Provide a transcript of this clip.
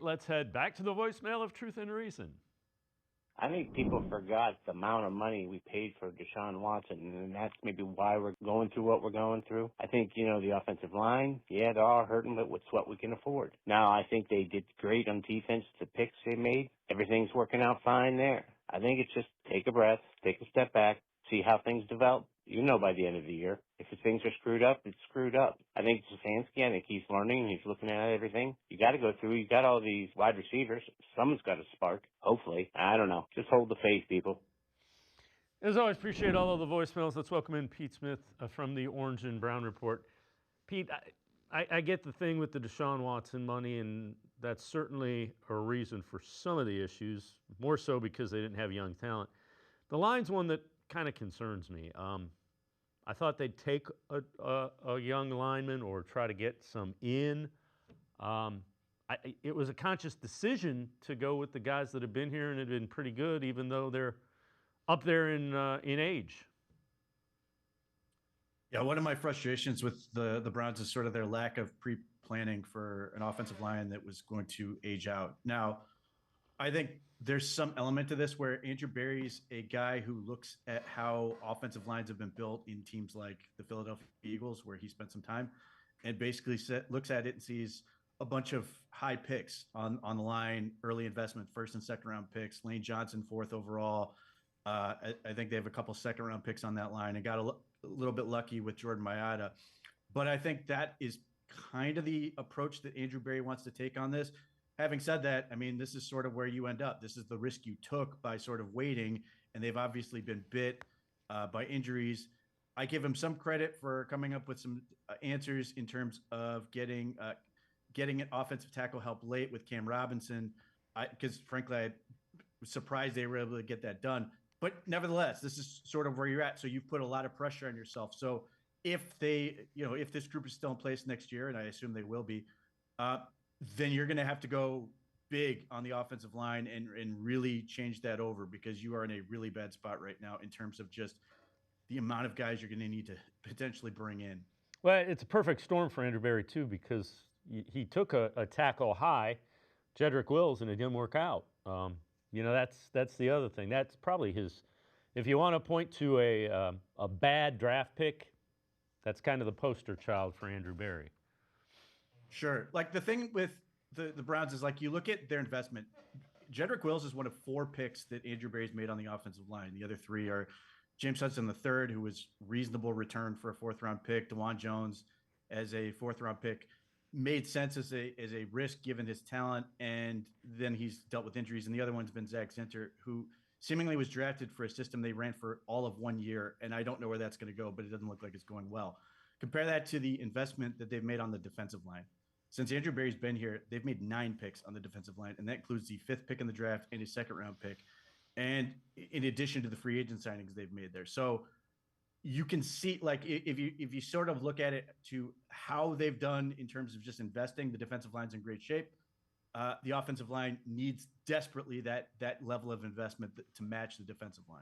Let's head back to the voicemail of Truth and Reason. I think people forgot the amount of money we paid for Deshaun Watson, and that's maybe why we're going through what we're going through. I think, the offensive line, yeah, they're all hurting, but it's what we can afford. Now, I think they did great on defense, the picks they made. Everything's working out fine there. I think it's just take a breath, take a step back, see how things develop. By the end of the year, if things are screwed up, it's screwed up. I think Stefanski, I think he's learning. He's looking at everything. You got to go through. You got all these wide receivers. Someone's got to spark, hopefully. I don't know. Just hold the faith, people. As always, appreciate all of the voicemails. Let's welcome in Pete Smith from the Orange and Brown Report. Pete, I get the thing with the Deshaun Watson money, and that's certainly a reason for some of the issues, more so because they didn't have young talent. The line's one that kind of concerns me. I thought they'd take a young lineman or try to get some in. It was a conscious decision to go with the guys that have been here and have been pretty good, even though they're up there in age. Yeah, one of my frustrations with the Browns is sort of their lack of pre-planning for an offensive line that was going to age out. Now, I think there's some element to this where Andrew Berry's a guy who looks at how offensive lines have been built in teams like the Philadelphia Eagles, where he spent some time, and basically looks at it and sees a bunch of high picks on the line, early investment, first and second round picks. Lane Johnson, 4th overall. I think they have a couple second round picks on that line, and got a little bit lucky with Jordan Mailata. But I think that is kind of the approach that Andrew Berry wants to take on this. Having said that, I mean, this is sort of where you end up. This is the risk you took by sort of waiting, and they've obviously been bit by injuries. I give him some credit for coming up with some answers in terms of getting an offensive tackle help late with Cam Robinson, because frankly, I was surprised they were able to get that done. But nevertheless, this is sort of where you're at. So you've put a lot of pressure on yourself. So if if this group is still in place next year, and I assume they will be, then you're going to have to go big on the offensive line and really change that over, because you are in a really bad spot right now in terms of just the amount of guys you're going to need to potentially bring in. Well, it's a perfect storm for Andrew Berry, too, because he took a tackle high, Jedrick Wills, and it didn't work out. That's the other thing. That's probably his. If you want to point to a bad draft pick, that's kind of the poster child for Andrew Berry. Sure. Like the thing with the Browns is, like, you look at their investment. Jedrick Wills is one of 4 picks that Andrew Berry's made on the offensive line. The other 3 are James Hudson III, who was reasonable return for a 4th round pick. DeJuan Jones as a 4th round pick made sense as a risk given his talent, and then he's dealt with injuries. And the other one's been Zach Zinter, who seemingly was drafted for a system they ran for all of 1 year, and I don't know where that's going to go, but it doesn't look like it's going well. Compare that to the investment that they've made on the defensive line. Since Andrew Berry's been here, they've made 9 picks on the defensive line, and that includes the 5th pick in the draft and a 2nd round pick, and in addition to the free agent signings they've made there. So you can see, like, if you sort of look at it to how they've done in terms of just investing, the defensive line's in great shape. The offensive line needs desperately that level of investment to match the defensive line.